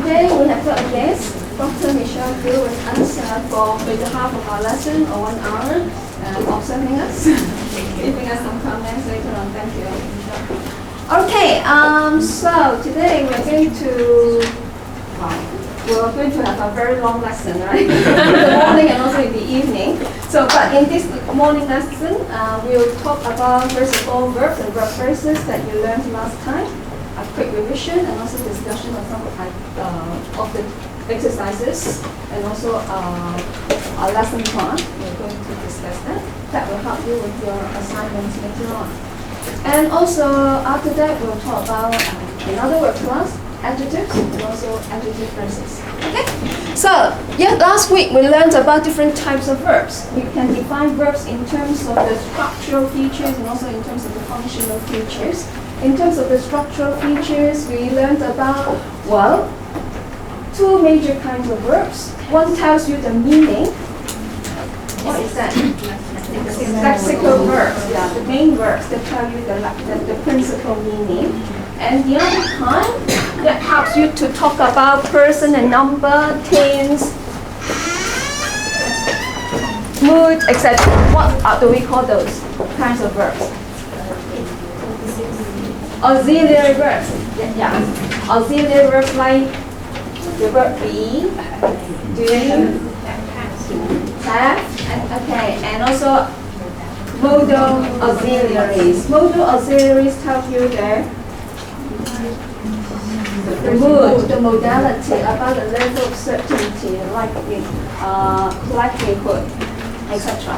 today we have got a guest, Dr. Michelle Gill with us for the half of our lesson or 1 hour, observing us, giving us some comments later on. Thank you. Okay, so today we're going to have a very long lesson, right? In the morning and also in the evening. So, but in this morning lesson, we'll talk about, first of all, verbs and verb phrases that you learned last time, a quick revision, and also discussion of some of the exercises, and also our lesson plan. We're going to discuss that. That will help you with your assignments later on. And also, after that, we'll talk about another word class, adjectives, and also adjective phrases. Okay? So, yeah, last week we learned about different types of verbs. We can define verbs in terms of the structural features and also in terms of the functional features. In terms of the structural features, we learned about, well, two major kinds of verbs. One tells you the meaning. What is that? Lexical verbs, yeah, the main verbs that tell you the principal meaning. And the other kind that helps you to talk about person and number, tense, mood, etc. What do we call those kinds of verbs? Auxiliary verbs. Yeah. Auxiliary verbs like the verb be, do, have, okay, and also modal auxiliaries. Modal auxiliaries tell you the mood, the modality, about the level of certainty, likelihood, etc.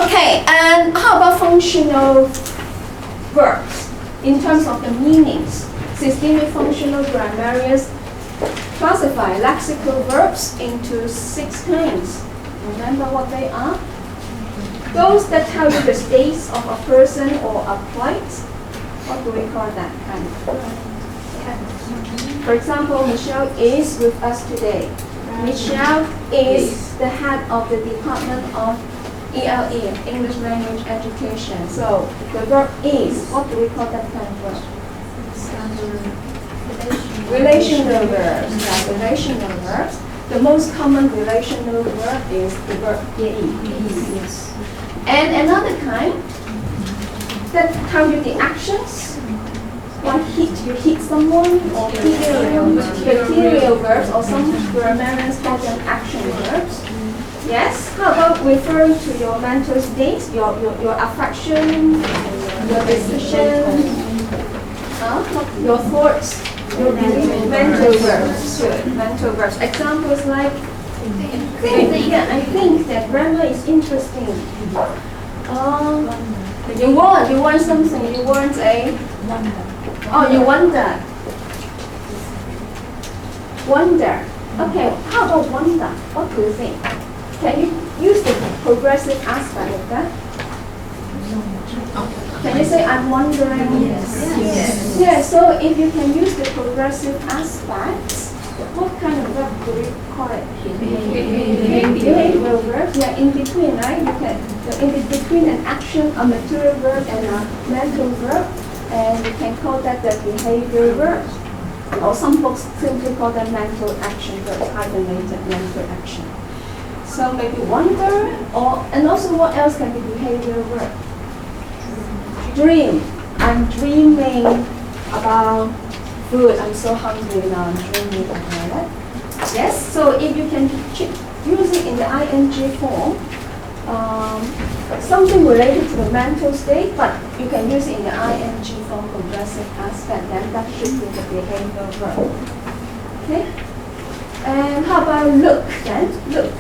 Okay, and how about functional verbs in terms of the meanings? Systemic functional grammarians classify lexical verbs into 6 kinds. Remember what they are? Those that tell you the states of a person or a place. What do we call that kind? For example, Michelle is with us today. Michelle is the head of the Department of ELE, English Language Education. So the verb is, what do we call that kind of verb? Relational verbs. Yeah, relational verbs. The most common relational verb is the verb is. Yes. And another kind that tell you the actions, like you hit someone, or material verbs, or some grammarians call them action verbs. Yes. How about referring to your mental state, your affection, your decision, your thoughts? Mental verbs. Good. Mental verbs. Examples like, I think that grammar is interesting. You want something. You want you wonder. Wonder. Okay. How about wonder? What do you think? Can you use the progressive aspect of that? Can you say, I'm wondering? Yes. Yeah, so if you can use the progressive aspects, what kind of verb do we call it? Behavioral verb. Yeah, in between, right? You can, in between an action, a material verb, and a mental verb, and you can call that the behavioral verb. Or some folks simply call them mental action verbs, hyphenated mental action. So maybe wonder, and also what else can be behavioral verb? Dream. I'm dreaming about food. I'm so hungry now. I'm dreaming about that. Yes. So if you can use it in the ing form, something related to the mental state, but you can use it in the ing form, progressive aspect. Then that should be the behavioral verb. Okay. And how about look? Then look.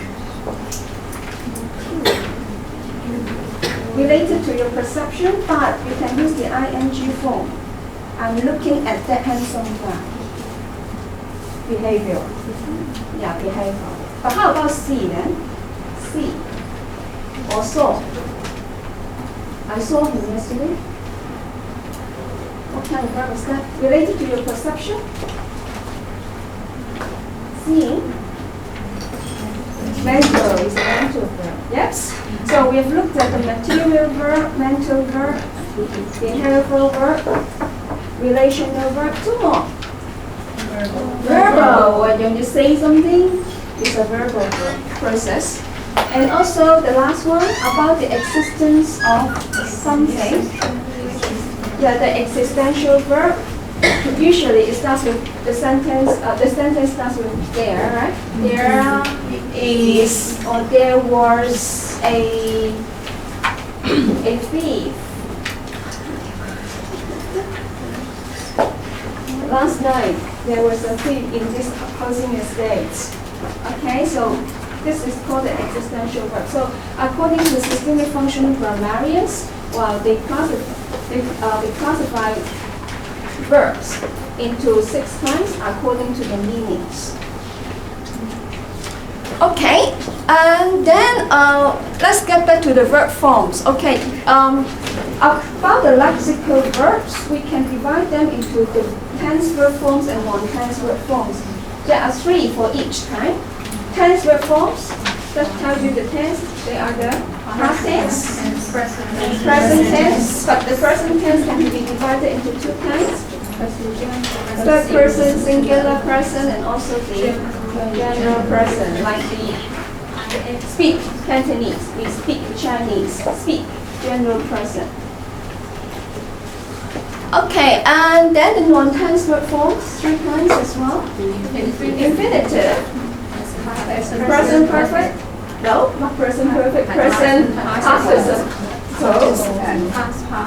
Related to your perception, but you can use the ing form. I'm looking at that handsome guy. Behavior. Yeah, behavior. But how about see then? See. Or saw. I saw him yesterday. What kind of verb is that? Related to your perception? Seeing. Mental is a mental verb. Yes? So we have looked at the material verb, mental verb, behavioral verb, relational verb. 2 more. Verbal, when you say something, it's a verbal process. And also the last one, about the existence of something. Yeah, the existential verb. Usually it starts with the sentence starts with there, right? There is, or there was a thief. Last night, there was a thief in this housing estate. Okay, so this is called the existential verb. So according to the systemic functional grammarians, well, they classify verbs into 6 kinds according to the meanings. Okay, and then let's get back to the verb forms. Okay, about the lexical verbs, we can divide them into the tense verb forms and non-tense verb forms. There are 3 for each kind. Tense verb forms, that tells you the tense, they are the past tense and present tense. But the present tense can be divided into 2 kinds. Third person, singular person, and also the general person, like the speak Cantonese, we speak Chinese, speak general person. Okay, and then the non-tense verb forms, 3 kinds as well. Infinitive, present perfect, no, not present perfect, present past close.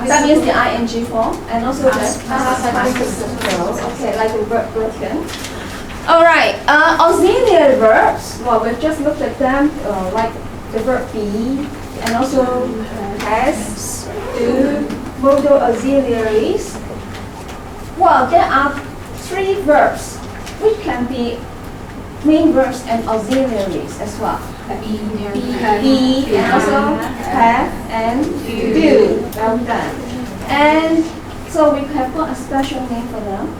That means the ing form, and also the past participle close. Okay, like the verb broken. All right, auxiliary verbs. Well, we've just looked at them, like the verb be, and also has, do, modal auxiliaries. Well, there are 3 verbs which can be main verbs and auxiliaries as well. Be, and also have and do. Well done. And so we have got a special name for them.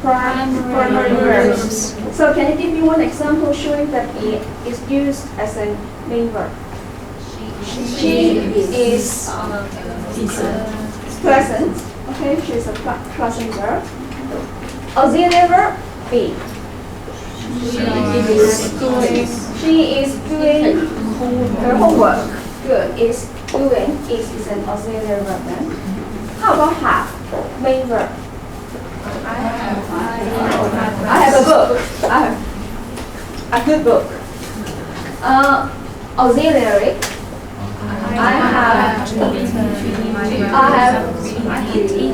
Primary verbs. So can you give me one example showing that it is used as a main verb? She is pleasant. Okay, she is a pleasant verb. Auxiliary verb, be. She is doing her homework. Good. Is doing is an auxiliary verb then. How about have? Main verb. I have a book. I have a good book. Auxiliary. I have eaten.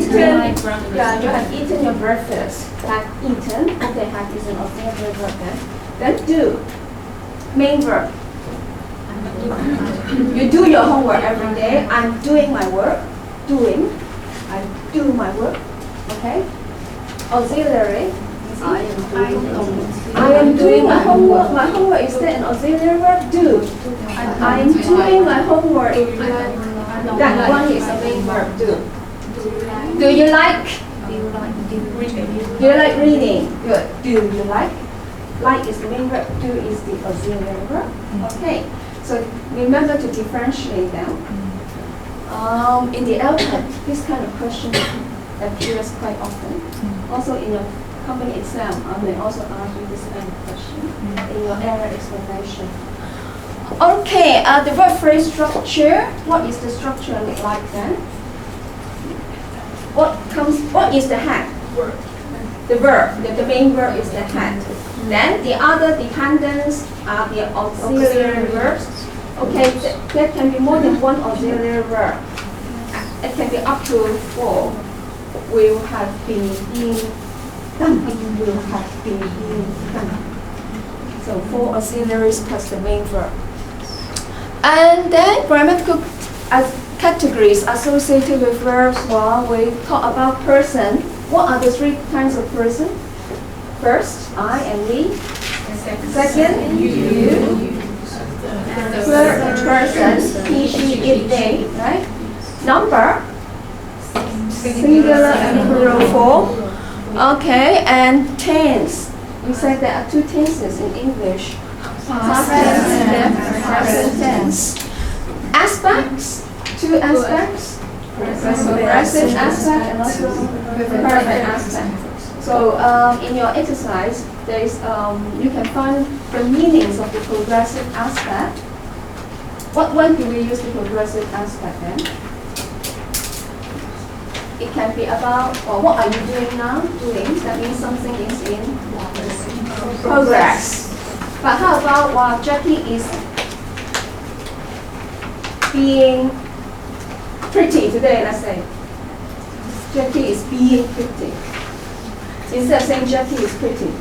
Yeah, you have eaten your breakfast. Have eaten. Okay, have is an auxiliary verb then. Then do. Main verb. You do your homework every day. I'm doing my work. Doing. I do my work. Okay. Auxiliary. I am doing my homework. My homework is that an auxiliary verb? Do. I am doing my homework. That one is a main verb. Do. Do you like? Do you like reading? Good. Do you like? Like is the main verb. Do is the auxiliary verb. Okay. So remember to differentiate them. In the LCAT, this kind of question appears quite often. Also in your company exam, I may also ask you this kind of question in your error explanation. Okay, the verb phrase structure. What is the structure look like then? What is the head? The verb. The main verb is the head. Then the other dependents are the auxiliary verbs. Okay, there can be more than one auxiliary verb. It can be up to 4. Will have been done. Will have been done. So 4 auxiliaries plus the main verb. And then grammatical categories associated with verbs. Well, we talk about person. What are the 3 kinds of person? First, I and we. Second, you. Third person, he, she, it, they. Right? Number. Singular and plural form. Okay, and tense. We said there are 2 tenses in English. Past tense and present tense. Aspects. 2 aspects. Present aspect and also perfect aspect. So in your exercise, there is you can find the meanings of the progressive aspect. When do we use the progressive aspect then? It can be about, or what are you doing now? Doing, that means something is in progress. But how about while Jackie is being pretty today, let's say. Jackie is being pretty. Instead of saying Jackie is pretty.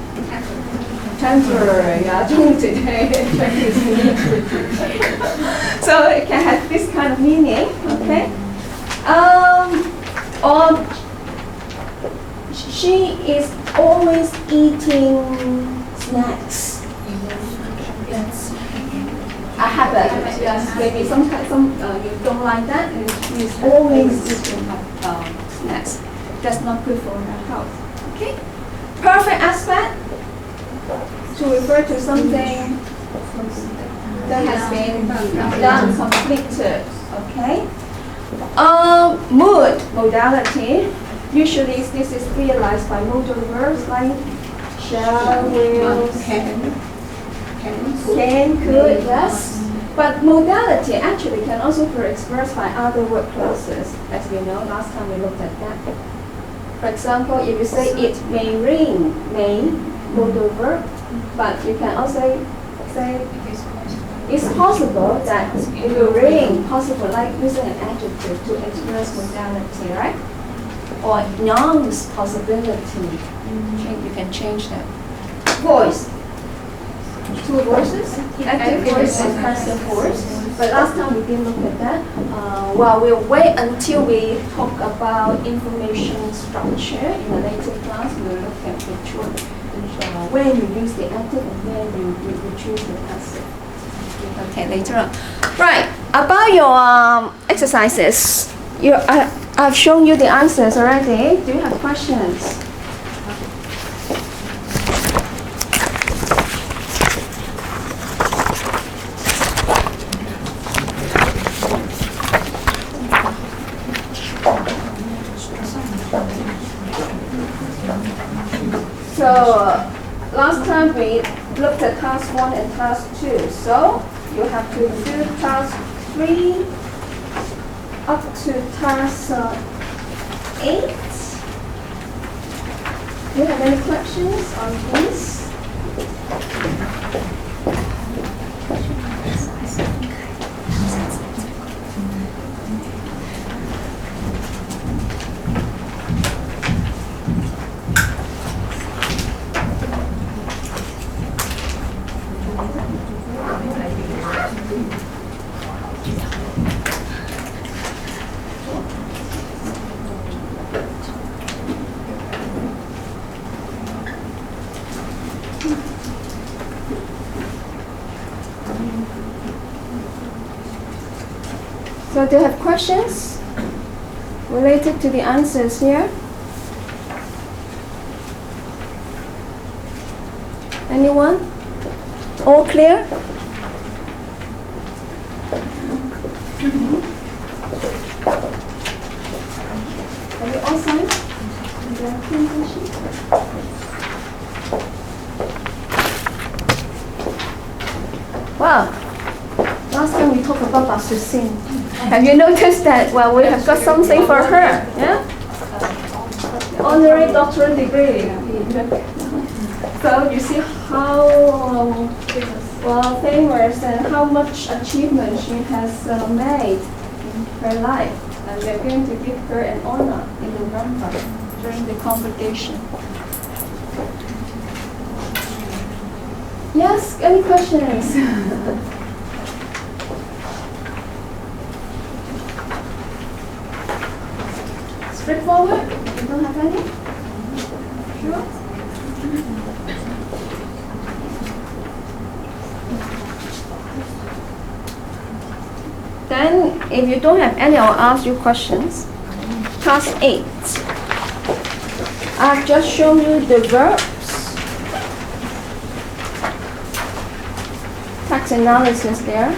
Temporary, yeah, today, Jackie is being pretty. So it can have this kind of meaning, okay? Or she is always eating snacks. Yes. A habit, yes. Maybe some you don't like that, and she's always eating snacks. That's not good for her health. Okay. Perfect aspect to refer to something that has been done, completed. Okay. Mood modality. Usually this is realized by modal verbs like shall, will, can, could, yes. But modality actually can also be expressed by other word clauses. As we know, last time we looked at that. For example, if you say it may rain, may, modal verb, but you can also say it's possible that it will rain, possible, like using an adjective to express modality, right? Or nouns possibility. You can change that. Voice. Two voices, active voice and passive voice. But last time we didn't look at that. Well, we'll wait until we talk about information structure in a later class. We'll look at which one, when you use the active and when you choose the passive. Okay, later on. Right, about your exercises. I've shown you the answers already. Do you have questions? So last time we looked at task 1 and task 2. So you have to do task 3 up to task 8. Do you have any questions on this? So do you have questions related to the answers here? Anyone? All clear? Are you all signed? Wow. Last time we talked about Ba Su Sin. Have you noticed that? Well, we have got something for her. Yeah? Honorary doctorate degree. So you see how well famous and how much achievement she has made in her life. And we're going to give her an honor in November during the convocation. Yes, any questions? Straightforward? You don't have any? Sure? Then, if you don't have any, I'll ask you questions. Task 8. I've just shown you the verbs. Text analysis there.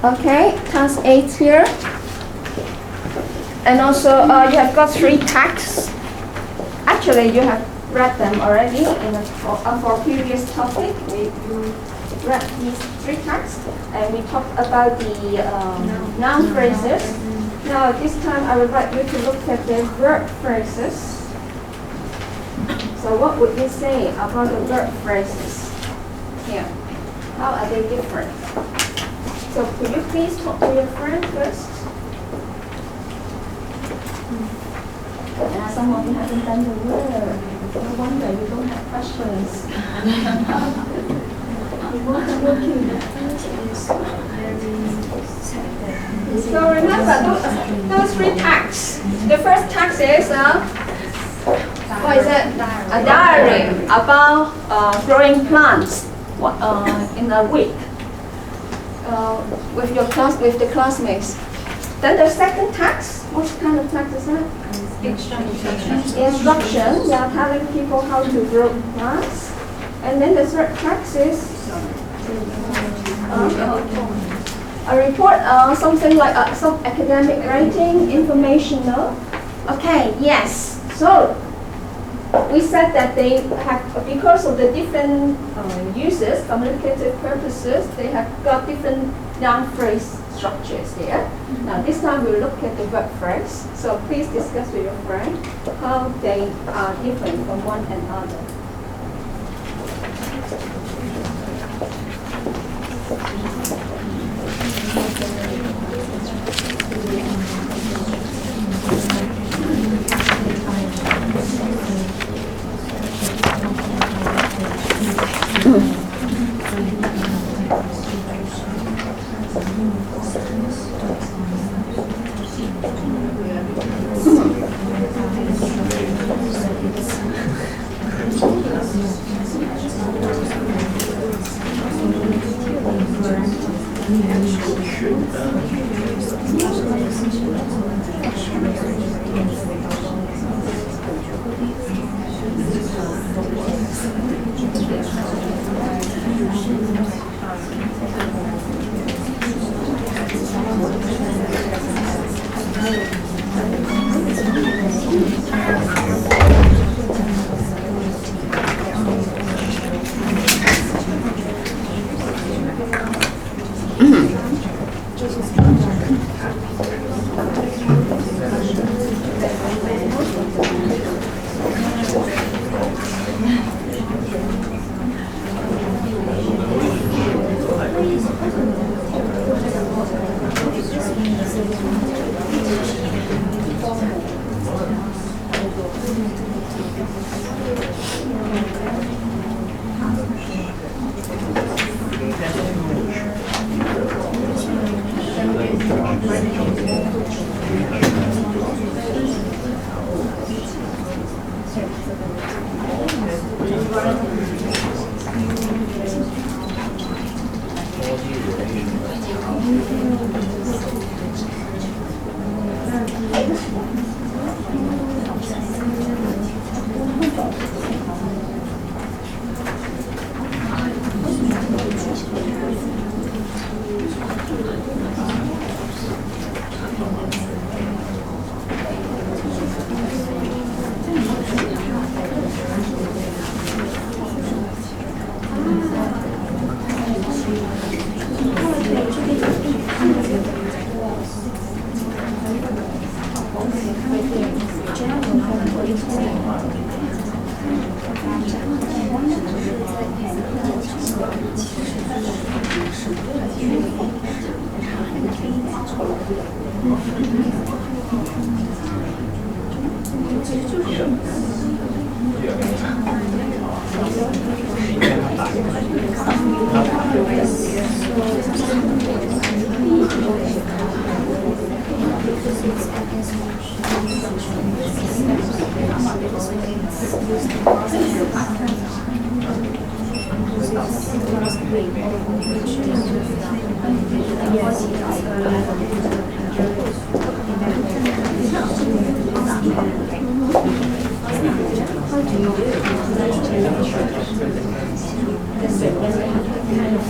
Okay, task 8 here. And also you have got 3 tasks. Actually, you have read them already for previous topic. You read these 3 tasks, and we talked about the noun phrases. Now this time I would like you to look at the verb phrases. So what would you say about the verb phrases here? How are they different? So could you please talk to your friend first? Some of you haven't done the work. No wonder you don't have questions. So remember those 3 tasks. The first task is what is it? A diary about growing plants in a week with the classmates. Then the second task, what kind of task is that? Instruction. Yeah, telling people how to grow plants. And then the third task is a report, something like some academic writing, informational. Okay, yes. So we said that they have, because of the different uses, communicative purposes, they have got different noun phrase structures here. Now this time we'll look at the verb phrase. So please discuss with your friend how they are different from one another.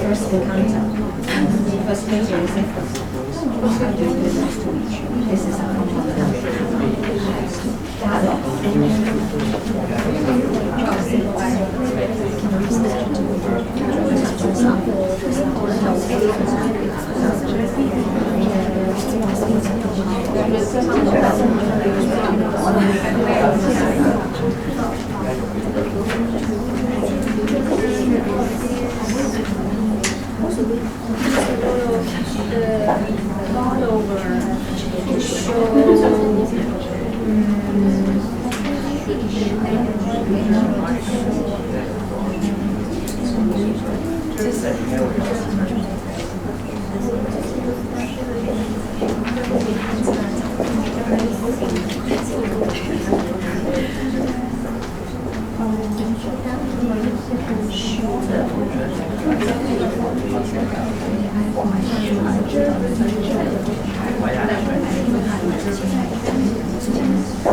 First encounter, first meeting. This is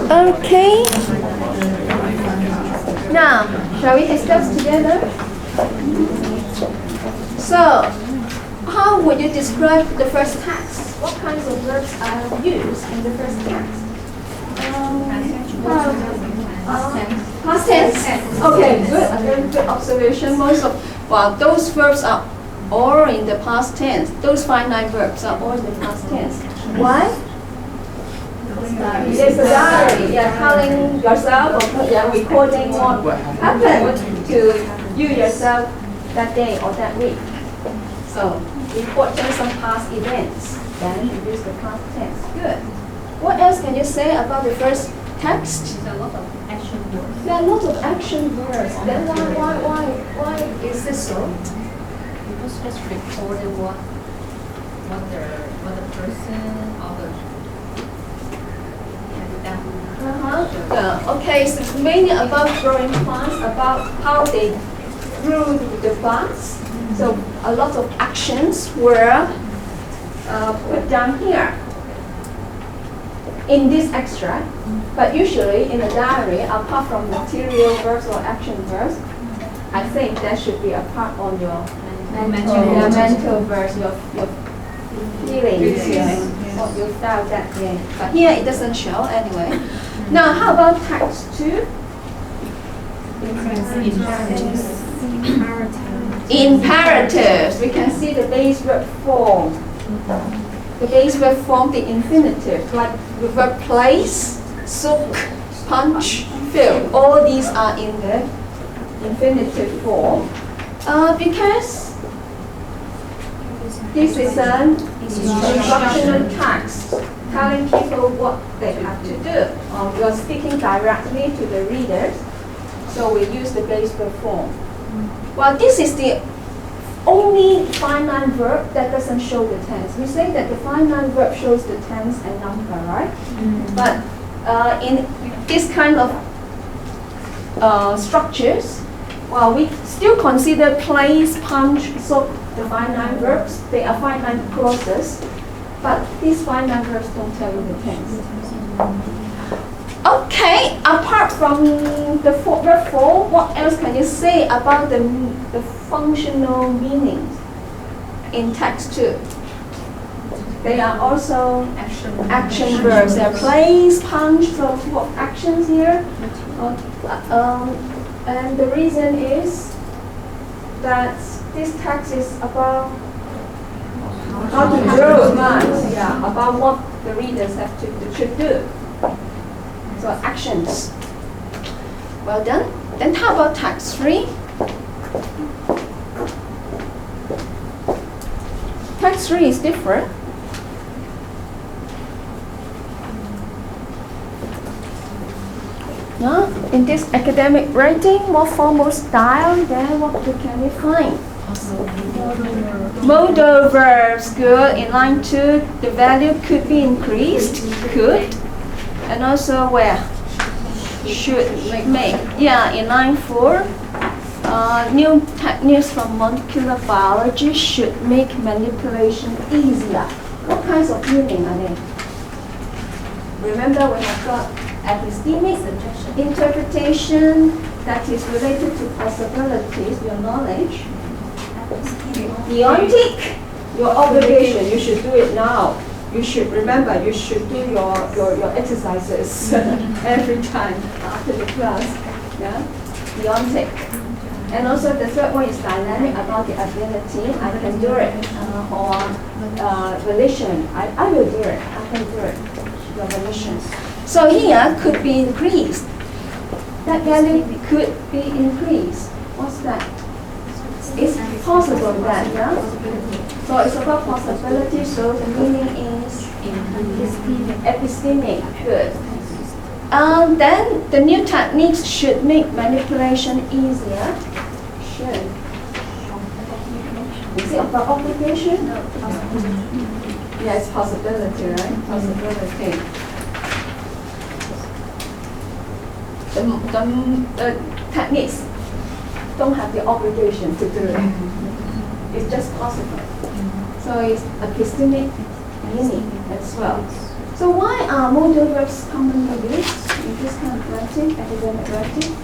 okay. Now, shall we discuss together? So, how would you describe the first text? What kinds of verbs are used in the first text? Past tense. Okay, good. A very good observation. Those verbs are all in the past tense. Those finite verbs are all in the past tense. Why? It's a diary. You're telling yourself or you're recording what happened to you yourself that day or that week. So, report just some past events. Then you use the past tense. Good. What else can you say about the first text? There's a lot of action words. There are lots of action verbs. Then why is this so? Because just recorded what the person or the has done. Okay, so it's mainly about growing plants, about how they grew the plants. So a lot of actions were put down here in this extract. But usually in a diary, apart from material verbs or action verbs, I think that should be a part on your mental verbs, your feelings, what you felt that day. But here it doesn't show anyway. Now, how about text 2? Imperatives. We can see the base verb form. The base verb form, the infinitive, like the verb place, soak, punch, fill. All these are in the infinitive form. Because this is an instructional text telling people what they have to do. We are speaking directly to the readers, so we use the base verb form. Well, this is the only finite verb that doesn't show the tense. We say that the finite verb shows the tense and number, right? But in this kind of structures, well, we still consider place, punch, soak the finite verbs. They are finite clauses, but these finite verbs don't tell you the tense. Okay, apart from the verb form, what else can you say about the functional meanings in text 2? They are also action verbs. They are place, punch, so what actions here? And the reason is that this text is about how to grow minds, about what the readers should do. So actions. Well done. Then how about text 3? Text 3 is different. In this academic writing, more formal style, then what can we find? Modal verbs, good. In line 2, the value could be increased, could. And also where? Should make. Yeah, in line 4, new techniques from molecular biology should make manipulation easier. What kinds of meaning are they? Remember, we have got epistemic interpretation that is related to possibilities, your knowledge. Deontic, your obligation, you should do it now. you should remember, you should do your exercises every time after the class. Yeah, deontic. And also the third one is dynamic, about the ability. I can do it. Or volition. I will do it. I can do it. Your volition. So here could be increased. That value could be increased. What's that? It's possible that, yeah? So it's about possibility, so the meaning is epistemic. Good. Then the new techniques should make manipulation easier. Should. Is it about obligation? No. Yes, possibility, right? Possibility. The techniques don't have the obligation to do it. It's just possible. So it's epistemic meaning as well. So why are modal verbs commonly used in this kind of writing, academic writing?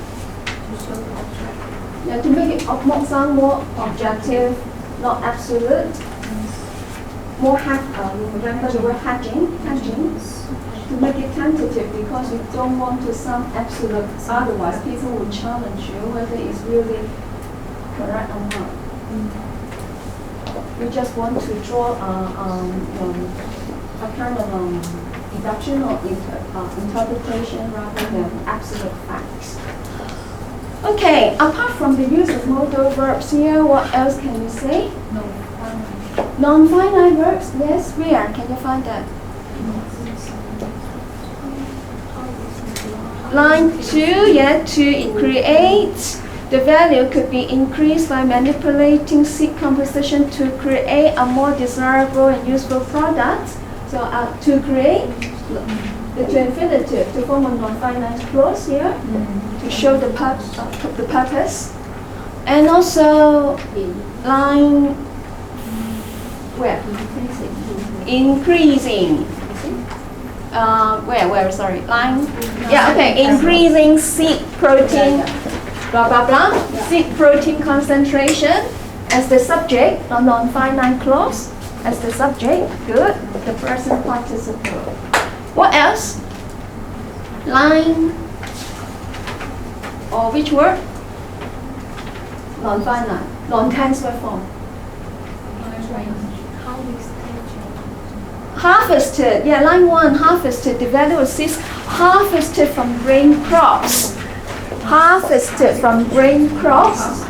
Yeah, to make it sound more objective, not absolute. More remember the word hedging, to make it tentative because you don't want to sound absolute. Otherwise, people will challenge you whether it's really correct or not. You just want to draw a kind of deduction or interpretation rather than absolute facts. Okay, apart from the use of modal verbs here, what else can you say? Non-finite verbs, yes, where can you find that? Line 2, yeah, to create. The value could be increased by manipulating seed composition to create a more desirable and useful product. So to create, to infinitive, to form a non-finite clause here, to show the purpose. And also line, where? Increasing. Sorry, line. Yeah, okay, increasing seed protein. Blah blah blah. Yeah. Seed protein concentration as the subject, a non-finite clause as the subject. Good. The present participle. What else? Line or which word? Non-finite, non-tense word form. Harvested. Yeah, line 1. Harvested. The value is harvested from grain crops. Harvested from grain crops.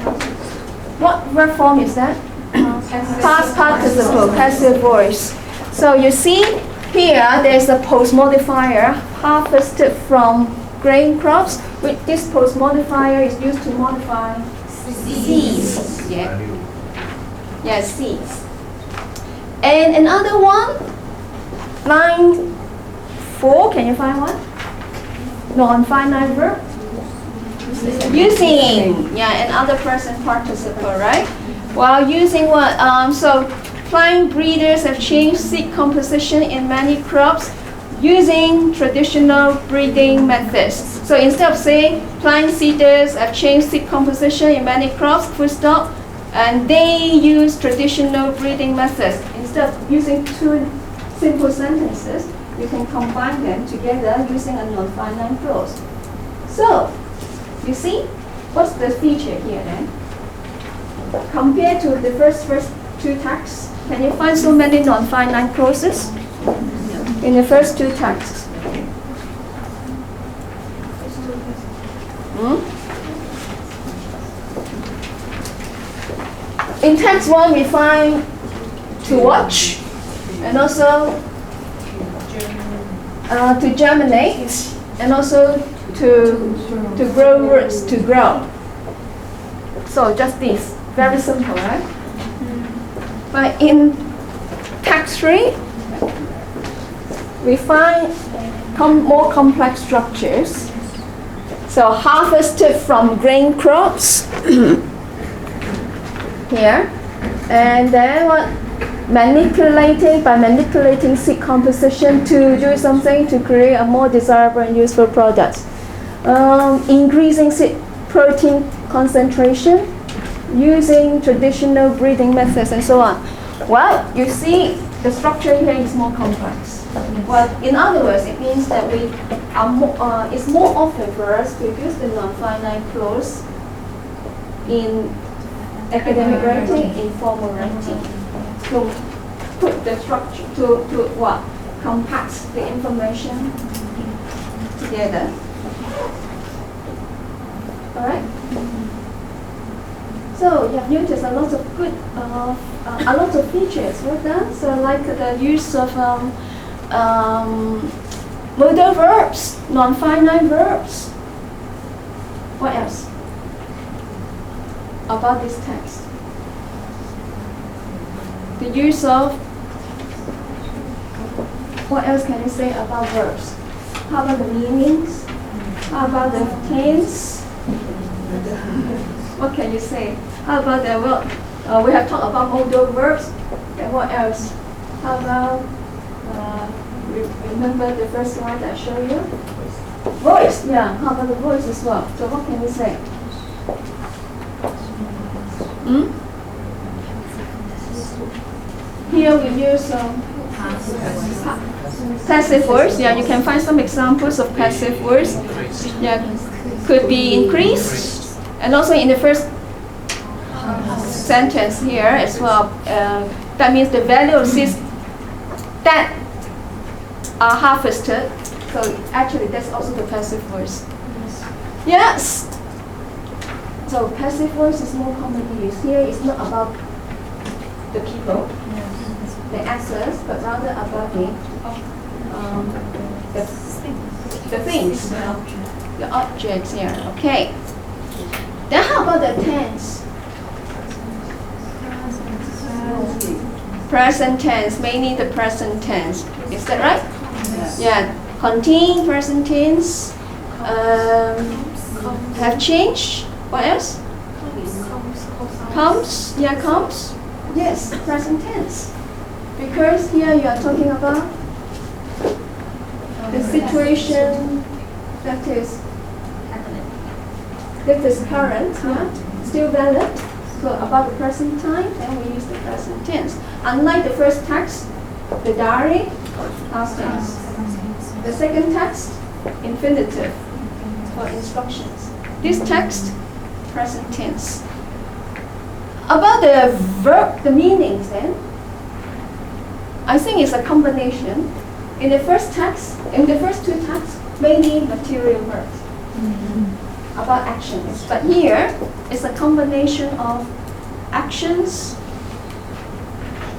What verb form is that? Past participle, passive voice. So you see here there's a post modifier, harvested from grain crops. With this post modifier is used to modify seeds. Yeah. Yeah, seeds. And another one, line 4, can you find one? Non-finite verb. Using, yeah, another present participle, right? While using what? So plant breeders have changed seed composition in many crops using traditional breeding methods. So instead of saying plant seeders have changed seed composition in many crops, full stop, and they use traditional breeding methods. Instead of using two simple sentences, you can combine them together using a non-finite clause. So, you see, what's the feature here then? Compared to the first two texts, can you find so many non-finite clauses in the first two texts? In text 1, we find to watch and also to germinate and also to grow roots, to grow. So just this, very simple, right? But in text 3, we find more complex structures. So harvested from grain crops here, and then what? Manipulating seed composition to do something to create a more desirable and useful product. Increasing seed protein concentration using traditional breeding methods and so on. Well, you see the structure here is more complex. Well, in other words, it means that we are more, it's more often for us to use the non-finite clause in academic writing, informal writing, to put the structure, to what? Compact the information together. All right? So you have noticed a lot of good, a lot of features. Well done. So like the use of modal verbs, non-finite verbs. What else about this text? The use of, what else can you say about verbs? How about the meanings? How about the tense? What can you say? How about the, well, we have talked about modal verbs. And what else? How about, remember the first slide that I showed you? Voice, yeah. How about the voice as well? So what can you say? Here we use passive words. Yeah, you can find some examples of passive words. Yeah, could be increased, and also in the first sentence here as well. That means the value of seeds that are harvested. So actually, that's also the passive voice. Yes. So passive voice is more commonly used here. It's not about the people, the actors, but rather about the things, the objects here. Okay. Then how about the tense? Present tense, mainly the present tense. Is that right? Yes. Yeah. Contain, present tense. Have changed. What else? Comes. Yeah, comes. Yes, present tense. Because here you are talking about the situation that is current, yeah, still valid. So about the present time, then we use the present tense. Unlike the first text, the diary, past tense. The second text, infinitive for instructions. This text, present tense. About the verb, the meanings then, I think it's a combination. In the first text, in the first two texts, mainly material verbs about actions. But here, it's a combination of actions,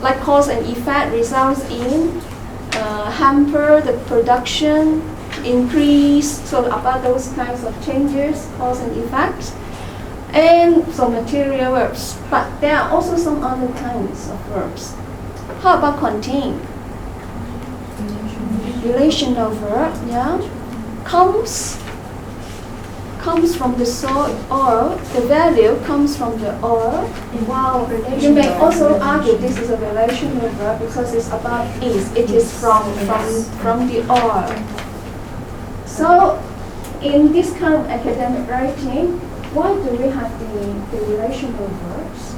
like cause and effect, results in, hamper the production, increase, so about those kinds of changes, cause and effects, and some material verbs. But there are also some other kinds of verbs. How about contain? Relational verb, yeah. Comes from the source, or the value comes from the or. Wow. You may also argue this is a relational verb because it's about is. It is from the or. So in this kind of academic writing, why do we have the relational verbs?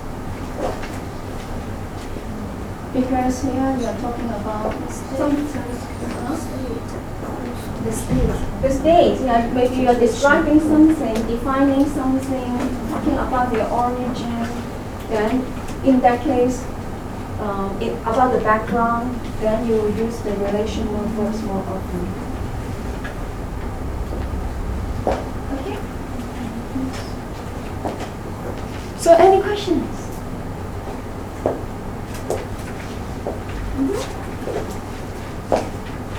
Because here we are talking about the state. Yeah, maybe you are describing something, defining something, talking about the origin. Then, in that case, about the background, then you use the relational verbs more often. Okay. So, any questions?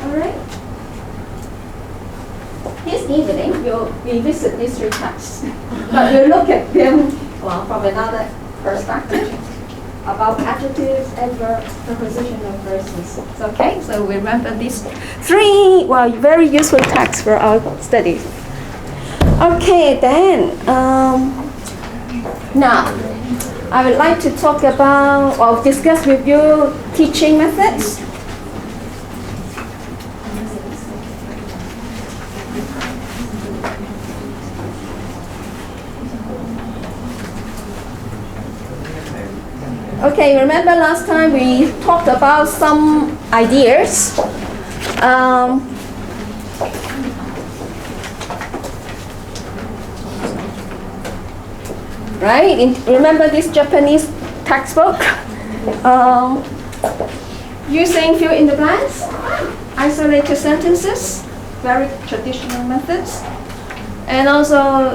All right. This evening, we'll revisit these three texts, but we'll look at them from another perspective about adjectives, adverbs, prepositional phrases. Okay, so remember these three very useful texts for our study. Okay, then now I would like to talk about or discuss with you teaching methods. Okay, remember last time we talked about some ideas. Right? Remember this Japanese textbook? Using fill in the blanks, isolated sentences, very traditional methods, and also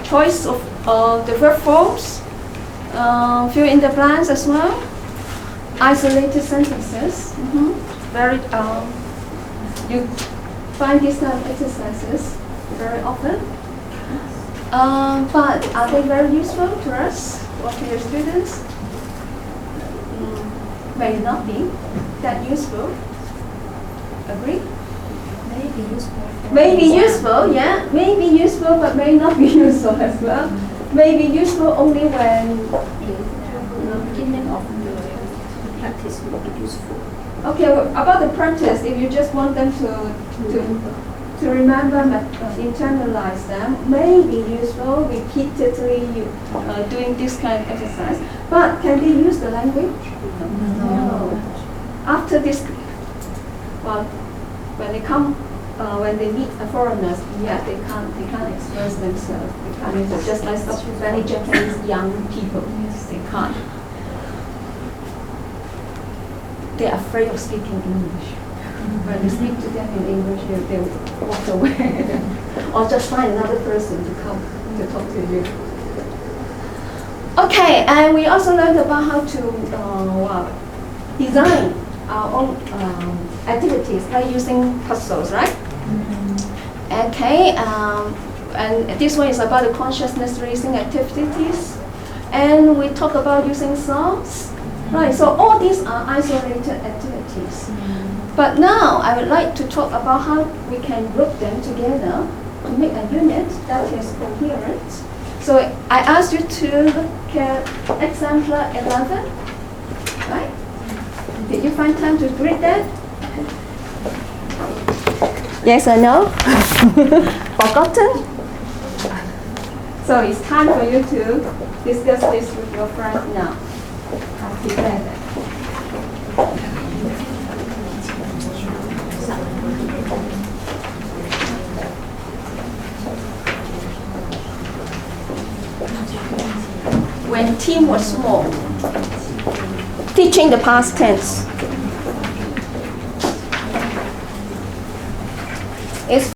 choice of the verb forms, fill in the blanks as well, isolated sentences. Very you find these kind of exercises very often. But are they very useful to us or to your students? May not be that useful. Agree? Maybe useful. Maybe useful, yeah. Maybe useful, but may not be useful as well. May be useful only when The beginning of the practice will be useful. okay. About the practice, if you just want them to remember, internalize them, may be useful repeatedly doing this kind of exercise. But can they use the language? No. After this, well, when they come, when they meet foreigners, yeah, they can't express themselves. They can't, just like many Japanese young people, they can't. They're afraid of speaking English. When you speak to them in English, they will walk away, or just find another person to come to talk to you. Okay, and we also learned about how to design our own activities by using puzzles, right? Okay, and this one is about the consciousness raising activities, and we talk about using songs, right? So all these are isolated activities. But now I would like to talk about how we can group them together to make a unit that is coherent. So I asked you to look at example 11, right? Did you find time to read that? Yes or no? Forgotten? So it's time for you to discuss this with your friends now. I'll prepare that. When Tim was small, teaching the past tense. It's